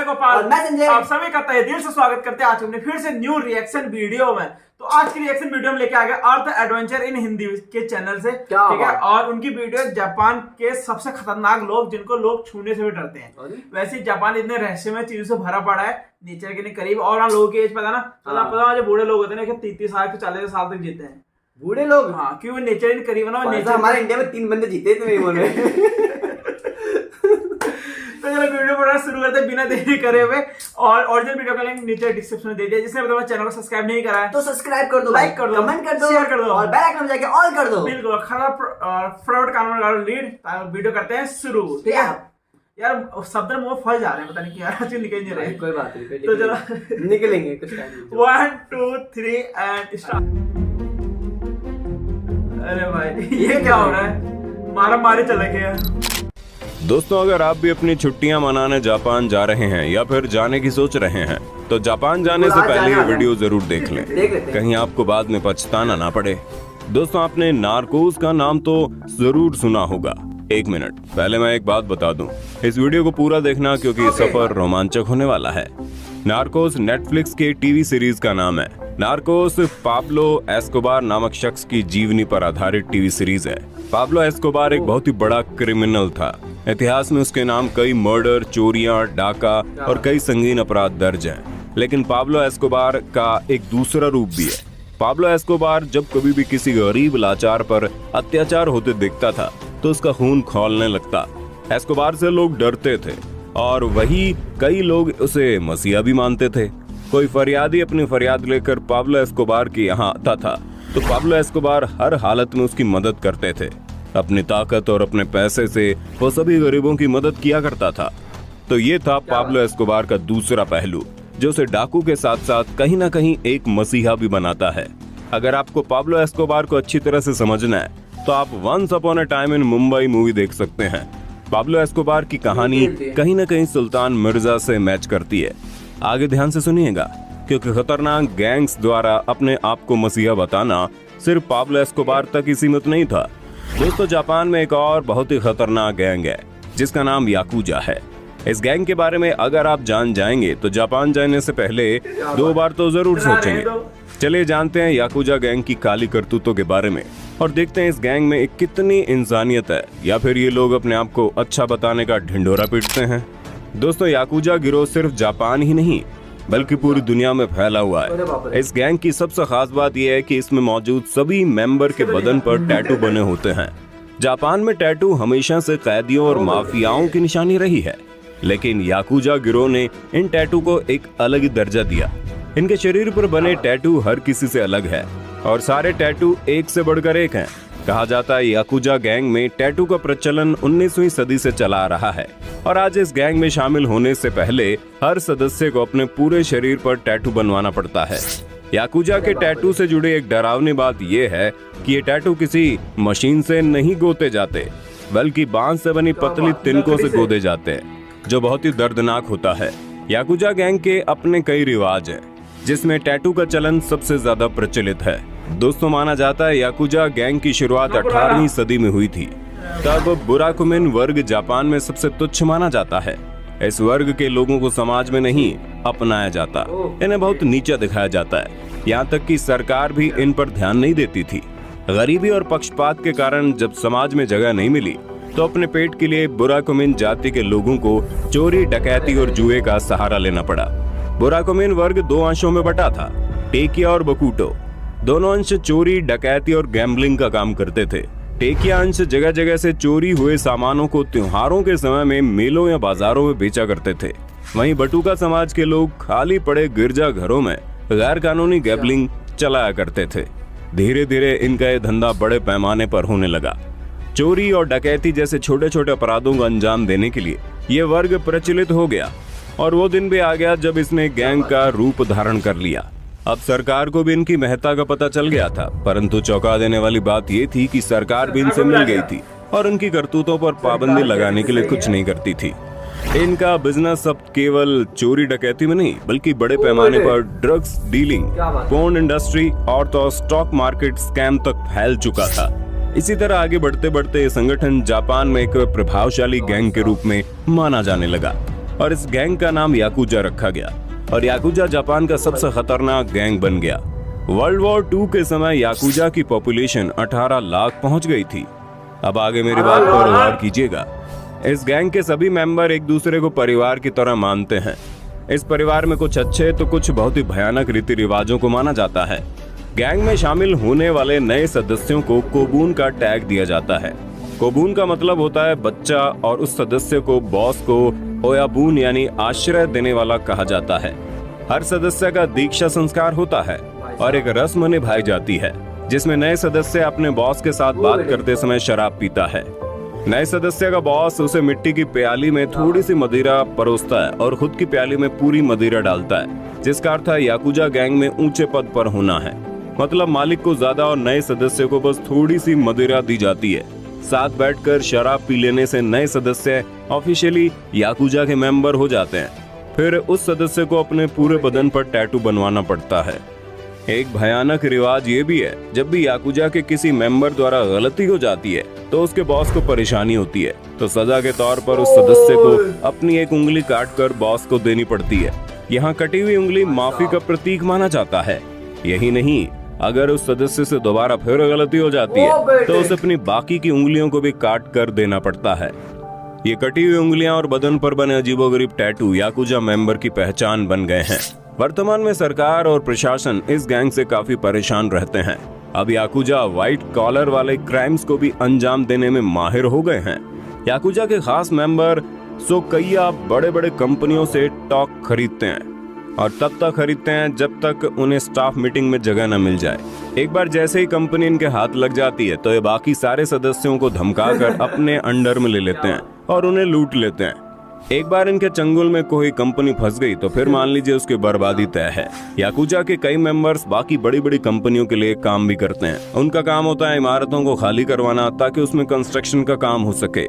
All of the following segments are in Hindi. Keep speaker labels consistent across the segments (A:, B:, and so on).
A: मैं गोपाल
B: और मैं संजय।
A: आप सभी का तहे दिल से स्वागत करते हैं आज हमने फिर से न्यू रिएक्शन वीडियो में। तो आज की रिएक्शन वीडियो में लेके आ गए अर्थ एडवेंचर इन हिंदी के चैनल से, ठीक है। और उनकी वीडियो जापान के सबसे खतरनाक लोग जिनको लोग छूने से भी डरते हैं। वैसे जापान इतने रहस्यमय चीजों से भरा पड़ा है, नेचर के करीब। और वहाँ लोगों की एज पता ना, पता जो बूढ़े लोग होते हैं 30 साल से 40 साल तक जीते हैं
B: बूढ़े लोग।
A: हाँ, क्योंकि नेचर के करीब ना। नेचर
B: हमारे इंडिया में 3 बंदे जीते थे में।
A: तो चलो वीडियो बनाना शुरू करते हैं बिना देरी करे हुए। और ओरिजिनल वीडियो का लिंक नीचे डिस्क्रिप्शन में दे दिया। जिसने बताया चैनल को सब्सक्राइब नहीं करा है
B: तो सब्सक्राइब कर दो,
A: लाइक कर दो,
B: कमेंट कर दो,
A: शेयर कर दो
B: और बेल आइकन में जाके ऑल कर दो।
A: बिल्कुल। खराब फ्रॉड कानून लीड वीडियो करते हैं शुरू, ठीक है। यार शब्द मुंह फंस जा रहे हैं, पता नहीं क्या चीज निकल नहीं रही।
B: कोई बात नहीं,
A: तो चलो
B: निकलेंगे कुछ टाइम।
A: 1 2 3 and start. अरे भाई ये क्या हो रहा है? मारा मारे चले गए।
C: दोस्तों, अगर आप भी अपनी छुट्टियां मनाने जापान जा रहे हैं या फिर जाने की सोच रहे हैं तो जापान जाने से पहले ये वीडियो जरूर देख लें, कहीं आपको बाद में पछताना ना पड़े। दोस्तों, आपने नार्कोस का नाम तो जरूर सुना होगा। 1 मिनट पहले मैं एक बात बता दूं, इस वीडियो को पूरा देखना क्योंकि सफर रोमांचक होने वाला है। नार्कोस नेटफ्लिक्स के टीवी सीरीज का नाम है। नार्कोस पाब्लो एस्कोबार नामक शख्स की जीवनी पर आधारित टीवी सीरीज है। पाब्लो एस्कोबार एक बहुत ही बड़ा क्रिमिनल था। इतिहास में उसके नाम कई मर्डर, चोरियां, डाका और कई संगीन अपराध दर्ज हैं। लेकिन पाब्लो एस्कोबार का एक दूसरा रूप भी है। पाब्लो एस्कोबार जब कभी भी किसी गरीब लाचार पर अत्याचार होते दिखता था तो उसका खून खौलने लगता। एस्कोबार से लोग डरते थे और वही कई लोग उसे मसीहा भी मानते थे। कोई फरियादी अपनी फरियाद लेकर पाब्लो एस्कोबार के यहाँ आता था तो पाब्लो एस्कोबार हर हालत में उसकी मदद करते थे। अपनी ताकत और अपने पैसे से वो सभी गरीबों की मदद किया करता था। तो ये था पाब्लो एस्कोबार का दूसरा पहलू, जो उसे डाकू के साथ साथ कहीं ना कहीं एक मसीहा भी बनाता है। अगर आपको पाब्लो एस्कोबार को अच्छी तरह से समझना है तो आप once upon a time in Mumbai movie देख सकते हैं। पाब्लो एस्कोबार की कहानी कहीं ना कहीं सुल्तान मिर्जा से मैच करती है। आगे ध्यान से सुनिएगा, क्योंकि खतरनाक गैंग्स द्वारा अपने आप को मसीहा बताना सिर्फ पाब्लो एस्कोबार तक ही सीमित नहीं था। दोस्तों, जापान में एक और बहुत ही खतरनाक गैंग है जिसका नाम याकुजा है। इस गैंग के बारे में अगर आप जान जाएंगे तो जापान जाने से पहले 2 बार तो जरूर सोचेंगे। चलिए जानते हैं याकुजा गैंग की काली करतूतों के बारे में और देखते हैं इस गैंग में कितनी इंसानियत है या फिर ये लोग अपने आप को अच्छा बताने का ढिंढोरा पीटते हैं। दोस्तों, याकुजा गिरोह सिर्फ जापान ही नहीं बल्कि पूरी दुनिया में फैला हुआ है। इस गैंग की सबसे खास बात यह है कि इसमें मौजूद सभी मेंबर के बदन पर टैटू बने होते हैं। जापान में टैटू हमेशा से कैदियों और माफियाओं की निशानी रही है, लेकिन याकुजा गिरोह ने इन टैटू को एक अलग ही दर्जा दिया। इनके शरीर पर बने टैटू हर किसी से अलग है और सारे टैटू एक से बढ़कर एक हैं। कहा जाता है याकुजा गैंग में टैटू का प्रचलन 19वीं सदी से चला आ रहा है और आज इस गैंग में शामिल होने से पहले हर सदस्य को अपने पूरे शरीर पर टैटू बनवाना पड़ता है। याकुजा के टैटू से जुड़ी एक डरावनी बात यह है कि ये टैटू किसी मशीन से नहीं गोते जाते बल्कि बांस से बनी पतली तिनकों से गोदे जाते हैं, जो बहुत ही दर्दनाक होता है। याकुजा गैंग के अपने कई रिवाज हैं जिसमें टैटू का चलन सबसे ज्यादा प्रचलित है। दोस्तों, माना जाता है याकुजा गैंग की शुरुआत 18वीं सदी में हुई थी। तब बुराकुमिन वर्ग जापान में सबसे तुच्छ माना जाता है। इस वर्ग के लोगों को समाज में नहीं अपनाया जाता, इन्हें बहुत नीचा दिखाया जाता है। यहाँ तक कि सरकार भी इन पर ध्यान नहीं देती थी। गरीबी और पक्षपात के कारण जब समाज में जगह नहीं मिली तो अपने पेट के लिए बुराकुमिन जाति के लोगों को चोरी, डकैती और जुए का सहारा लेना पड़ा। बुराकुमिन वर्ग 2 अंशों में बटा था, टेकिया और बकुटो। दोनों अंश चोरी, डकैती और गैम्बलिंग का काम करते थे। टेकिया अंश जगह जगह से चोरी हुए सामानों को त्योहारों के समय में मेलों या बाजारों में बेचा करते थे। वहीं बटुका समाज के लोग खाली पड़े गिरजा घरों में गैर कानूनी गैम्बलिंग चलाया करते थे। धीरे धीरे इनका ये धंधा बड़े पैमाने पर होने लगा। चोरी और डकैती जैसे छोटे छोटे अपराधों को अंजाम देने के लिए ये वर्ग प्रचलित हो गया और वो दिन भी आ गया जब इसने गैंग का रूप धारण कर लिया। अब सरकार को भी इनकी महत्ता का पता चल गया था, परंतु चौंका देने वाली बात ये थी कि सरकार भी इनसे मिल गई थी और उनकी करतूतों पर पाबंदी लगाने के लिए कुछ नहीं करती थी। इनका बिजनेस अब केवल चोरी डकैती में नहीं बल्कि बड़े पैमाने पर ड्रग्स डीलिंग, पोर्न इंडस्ट्री और तो स्टॉक मार्केट स्कैम तक फैल चुका था। इसी तरह आगे बढ़ते बढ़ते ये संगठन जापान में एक प्रभावशाली गैंग के रूप में माना जाने लगा। और इस गैंग का नाम याकुजा रखा गया और याकुजा जापान का सबसे खतरनाक गैंग बन गया। वर्ल्ड वॉर 2 के समय याकुजा की पॉपुलेशन 18 लाख पहुंच गई थी। अब आगे मेरी बात पर गौर कीजिएगा। इस गैंग के सभी मेंबर एक दूसरे को परिवार की तरह मानते हैं। इस परिवार में कुछ अच्छे तो कुछ बहुत ही भयानक रीति रिवाजों को माना जाता है। गैंग में शामिल होने वाले नए सदस्यों को कोबून का टैग दिया जाता है। कोबून का मतलब होता है बच्चा और उस सदस्य को बॉस को ओयाबून यानी आश्रय देने वाला कहा जाता है। हर सदस्य का दीक्षा संस्कार होता है और एक रस्म निभाई जाती है जिसमें नए सदस्य अपने बॉस के साथ बात करते समय शराब पीता है। नए सदस्य का बॉस उसे मिट्टी की प्याली में थोड़ी सी मदिरा परोसता है और खुद की प्याली में पूरी मदिरा डालता है, जिसका अर्थ है याकुजा गैंग में ऊंचे पद पर होना है। मतलब मालिक को ज्यादा और नए सदस्य को बस थोड़ी सी मदिरा दी जाती है। साथ बैठकर शराब पी लेने से नए सदस्य ऑफिशियली याकुजा के मेंबर हो जाते हैं। फिर उस सदस्य को अपने पूरे बदन पर टैटू बनवाना पड़ता है। एक भयानक रिवाज ये भी है, जब भी याकुजा के किसी मेंबर द्वारा गलती हो जाती है तो उसके बॉस को परेशानी होती है, तो सजा के तौर पर उस सदस्य को अपनी एक उंगली काटकर बॉस को देनी पड़ती है। यहाँ कटी हुई उंगली माफी का प्रतीक माना जाता है। यही नहीं, अगर उस सदस्य से दोबारा फिर गलती हो जाती है तो उसे अपनी बाकी की उंगलियों को भी काट कर देना पड़ता है। ये कटी हुई उंगलियां और बदन पर बने अजीबोगरीब टैटू याकुजा मेंबर की पहचान बन गए हैं। वर्तमान में सरकार और प्रशासन इस गैंग से काफी परेशान रहते हैं। अब याकुजा व्हाइट कॉलर वाले क्राइम्स को भी अंजाम देने में माहिर हो गए हैं। याकुजा के खास मेंबर सोकैया बड़े बड़े कंपनियों से स्टॉक खरीदते हैं और तब तक खरीदते हैं जब तक उन्हें स्टाफ मीटिंग में जगह न मिल जाए। एक बार जैसे ही कंपनी इनके हाथ लग जाती है तो ये बाकी सारे सदस्यों को धमकाकर अपने अंडर में ले लेते हैं और उन्हें लूट लेते हैं। एक बार इनके चंगुल में कोई कंपनी फंस गई तो फिर मान लीजिए उसकी बर्बादी तय है। याकुजा के कई मेंबर्स बाकी बड़ी बड़ी कंपनियों के लिए काम भी करते हैं। उनका काम होता है इमारतों को खाली करवाना ताकि उसमें कंस्ट्रक्शन का काम हो सके।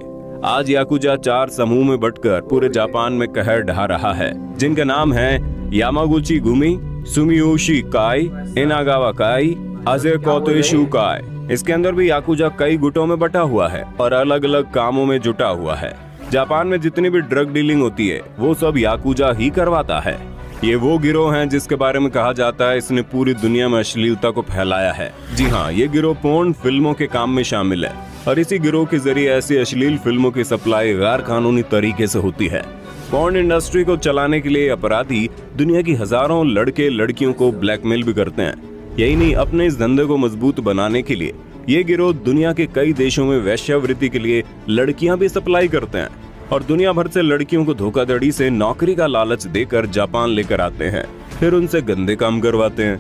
C: आज याकुजा 4 समूह में बंटकर पूरे जापान में कहर ढा रहा है, जिनके नाम है यामागुची गुमी, सुमियोशी काई, इनागावा काई, अजे कोतेशु काई। इसके अंदर भी याकुजा कई गुटों में बटा हुआ है और अलग अलग कामों में जुटा हुआ है। जापान में जितनी भी ड्रग डीलिंग होती है वो सब याकुजा ही करवाता है। ये वो गिरोह हैं जिसके बारे में कहा जाता है इसने पूरी दुनिया में अश्लीलता को फैलाया है। जी हाँ, ये गिरोह पोर्न फिल्मों के काम में शामिल है और इसी गिरोह के जरिए ऐसी अश्लील फिल्मों की सप्लाई गैर कानूनी तरीके से होती है। पोर्न इंडस्ट्री को चलाने के लिए अपराधी दुनिया की हजारों लड़के लड़कियों को ब्लैकमेल भी करते हैं। यही नहीं, अपने इस धंधे को मजबूत बनाने के लिए ये गिरोह दुनिया के कई देशों में वेश्यावृत्ति के लिए लड़कियां भी सप्लाई करते हैं और दुनिया भर से लड़कियों को धोखाधड़ी से नौकरी का लालच देकर जापान लेकर आते हैं, फिर उनसे गंदे काम करवाते हैं।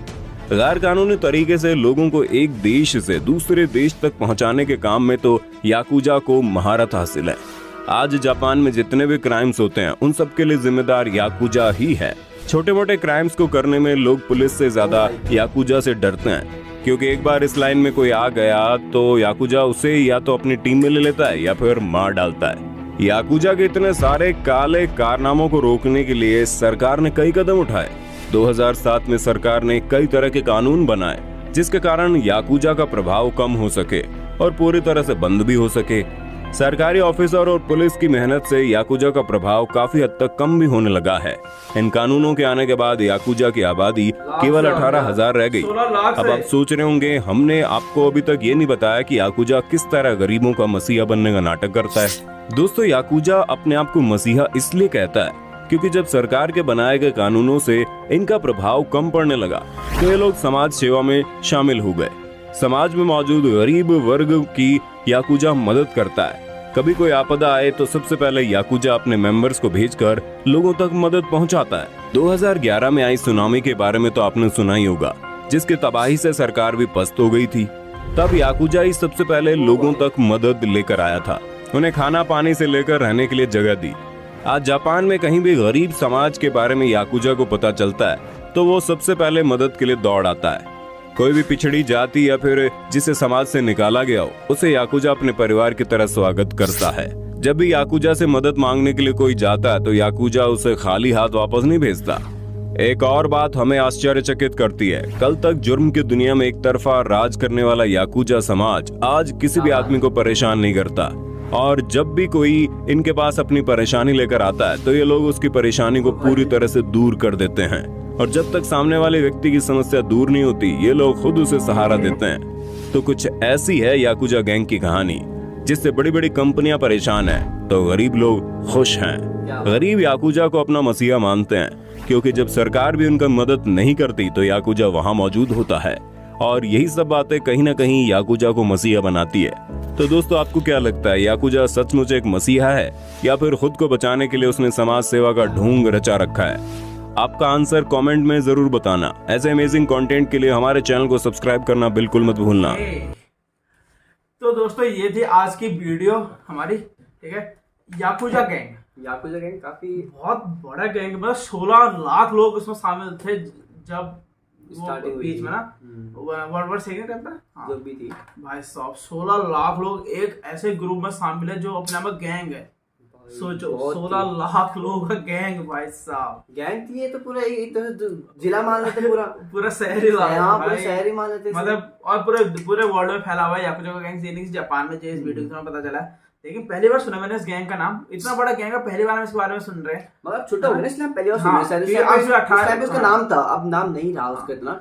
C: गैर कानूनी तरीके से लोगों को एक देश से दूसरे देश तक पहुंचाने के काम में तो याकुजा को महारत हासिल है। आज जापान में जितने भी क्राइम्स होते हैं उन सब के लिए जिम्मेदार याकुजा ही है। छोटे मोटे क्राइम्स को करने में लोग पुलिस से ज्यादा याकुजा से डरते हैं, क्योंकि एक बार इस लाइन में कोई आ गया तो याकुजा उसे या तो अपनी टीम में ले लेता है या फिर मार डालता है। याकुजा के इतने सारे काले कारनामों को रोकने के लिए सरकार ने कई कदम उठाए। 2007 में सरकार ने कई तरह के कानून बनाए जिसके कारण याकुजा का प्रभाव कम हो सके और पूरी तरह से बंद भी हो सके। सरकारी ऑफिसर और पुलिस की मेहनत से याकुजा का प्रभाव काफी हद तक कम भी होने लगा है। इन कानूनों के आने के बाद याकुजा की आबादी केवल 18,000 रह गई। अब आप सोच रहे होंगे हमने आपको अभी तक ये नहीं बताया कि याकुजा किस तरह गरीबों का मसीहा बनने का नाटक करता है। दोस्तों, याकुजा अपने आप को मसीहा इसलिए कहता है क्योंकि जब सरकार के बनाए गए कानूनों से इनका प्रभाव कम पड़ने लगा तो ये लोग समाज सेवा में शामिल हो गए। समाज में मौजूद गरीब वर्ग की याकुजा मदद करता है। कभी कोई आपदा आए तो सबसे पहले याकुजा अपने मेंबर्स को भेजकर लोगों तक मदद पहुंचाता है। 2011 में आई सुनामी के बारे में तो आपने सुना ही होगा, जिसकी तबाही से सरकार भी पस्त हो गई थी। तब याकुजा ही सबसे पहले लोगों तक मदद लेकर आया था, उन्हें खाना पानी से लेकर रहने के लिए जगह दी। आज जापान में कहीं भी गरीब समाज के बारे में याकुजा को पता चलता है तो वो सबसे पहले मदद के लिए दौड़ आता है। कोई भी पिछड़ी जाति या फिर जिसे समाज से निकाला गया हो उसे याकुजा अपने परिवार की तरह स्वागत करता है। जब भी याकुजा से मदद मांगने के लिए कोई जाता है तो याकुजा उसे खाली हाथ वापस नहीं भेजता। एक और बात हमें आश्चर्यचकित करती है, कल तक जुर्म की दुनिया में एक तरफा राज करने वाला याकुजा समाज आज किसी भी आदमी को परेशान नहीं करता। और जब भी कोई इनके पास अपनी परेशानी लेकर आता है तो ये लोग उसकी परेशानी को पूरी तरह से दूर कर देते हैं। और जब तक सामने वाले व्यक्ति की समस्या दूर नहीं होती ये लोग खुद उसे सहारा देते हैं। तो कुछ ऐसी है याकुजा गैंग की कहानी, जिससे बड़ी बड़ी कंपनियां परेशान हैं तो गरीब लोग खुश हैं। गरीब याकुजा को अपना मसीहा मानते हैं, क्योंकि जब सरकार भी उनका मदद नहीं करती तो याकुजा वहां मौजूद होता है। और यही सब बातें कहीं ना कहीं याकुजा को मसीहा बनाती है। तो दोस्तों, आपको क्या लगता है, याकुजा सचमुच एक मसीहा है या फिर खुद को बचाने के लिए उसने समाज सेवा का ढोंग रचा रखा है? आपका आंसर कमेंट में जरूर बताना। ऐसे अमेजिंग कंटेंट के लिए हमारे चैनल को सब्सक्राइब करना बिल्कुल मत भूलना।
A: तो दोस्तों, ये थी आज की वीडियो हमारी, ठीक है। याकुजा गैंग
B: काफी
A: बहुत बड़ा गैंग, मतलब 16 लाख लोग उसमें शामिल थे जब वो बीच में ना वर्ल्ड वॉर सेकंड टाइम पर
B: जो भी थी
A: भाई साहब। 16 लाख लोग एक ऐसे ग्रुप में शामिल है जो अपने में गैंग है। सोचो 16 लाख लोगों का गैंग भाई साहब।
B: गैंग थी ये तो पूरा एक तो जिला मान लेते,
A: पूरा शहर ही
B: पूरा शहर ही मान लेते
A: मतलब। और पूरे वर्ल्ड में फैला हुआ है याकुजा का गैंग। नहीं जापान में इस वीडियो से पता चला, लेकिन पहली बार सुना मैंने इस गैंग का नाम। इतना बड़ा गैंग है, पहली बार हम इसके बारे में सुन रहे हैं।
B: मतलब छोटा हो गया इसलिए पहली बार सुन रहे हैं। उसका नाम था, अब नाम नहीं रहा उसका इतना।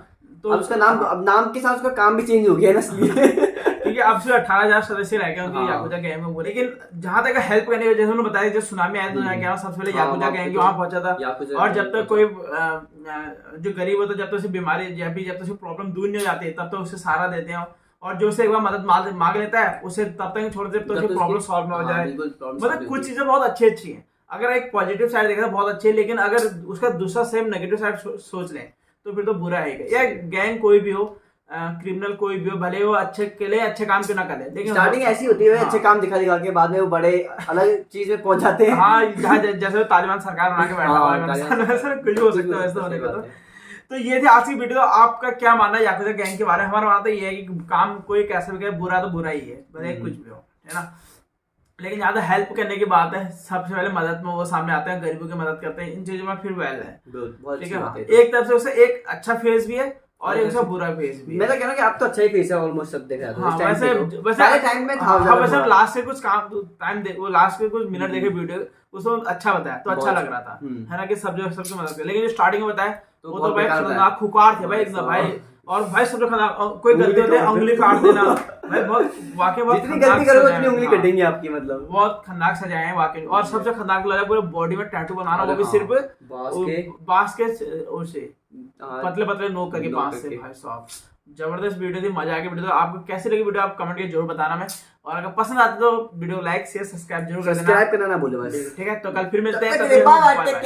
B: तो अब उसका नाम, अब नाम के साथ उसका काम भी चेंज हो गया ना, इसलिए
A: ठीक है। अब से 18,000 सदस्य रह गए उनके याकुजा गैंग में वो। लेकिन जहां तक हेल्प करने की, जैसे उन्होंने बताया जब सुनामी आया तो सबसे पहले याकुजा गैंग वहां पहुंचा था। और जब तक कोई जो गरीब होता है, जब तक उसे बीमारी जब तक उसे प्रॉब्लम दूर नहीं हो जाती तब तक उसे सहारा देते हैं। और जो उसे एक बार मदद मांग लेता है उसे तब तक छोड़ देते तो उसकी प्रॉब्लम सॉल्व ना हो जाए। मतलब कुछ चीजें बहुत अच्छी हैं। अगर एक पॉजिटिव साइड देखा तो बहुत अच्छी है, लेकिन अगर उसका दूसरा सेम नेगेटिव साइड सोच लें तो फिर तो बुरा है। या गैंग कोई भी हो, क्रिमिनल कोई भी हो, भले वो अच्छे के लिए अच्छे काम क्यों ना करे, लेकिन
B: स्टार्टिंग ऐसी होती है अच्छे काम दिखा के बाद में वो बड़े अलग चीज में पहुंच जाते हैं।
A: हाँ, जैसे तालिबान सरकार बना के बैठा हुआ है, कुछ हो सकता है वैसे होने का। तो ये थी आज की वीडियो। आपका क्या मानना है याकुजा गैंग के बारे में? हमारा मानना तो ये है कि काम कोई कैसे भी करे, बुरा तो बुरा ही है, भले कुछ भी हो, है ना। लेकिन ज्यादा हेल्प करने की बात है, सबसे पहले मदद में वो सामने आते हैं, गरीबों की मदद करते हैं, इन चीजों में फिर वेल है, ठीक है। एक तरफ से उसे एक अच्छा फेस भी है और एक बुरा फेस भी।
B: मैं तो कह रहा हूँ कि आप तो अच्छा ही फेस है ऑलमोस्ट सब देख रहे
A: हाँ, वैसे टाइम में था। वैसे लास्ट से कुछ काम टाइम वो लास्ट के कुछ मिनट देखे वीडियो, उसको अच्छा बताया तो अच्छा लग रहा था, है ना, कि सबसे मदद कर। लेकिन जो स्टार्टिंग में बताया वो तो भाई खतरनाक खुकार थे भाई एकदम भाई। और भाई सबसे खतरनाक, कोई गलती होती है उंगली काट देना भाई, बहुत वाकई बहुत
B: जितनी गलती करोगे उतनी उंगली कटेंगी आपकी, मतलब
A: बहुत खतरनाक सजाए हैं वाकई। और सबसे खतरनाक लगा पूरे बॉडी में टैटू बनाना, वो भी सिर्फ बांस के उसे पतले पतले नोक करके बांस से। भाई साहब जबरदस्त वीडियो थी, मजा आ गया वीडियो। आपको कैसी लगी वीडियो आप कमेंट करके जरूर बताना में। और अगर पसंद आती तो वीडियो लाइक शेयर सब्सक्राइब जरूर कर देना,
B: सब्सक्राइब करना ना भूलो बस,
A: ठीक है। तो कल फिर मिलते हैं।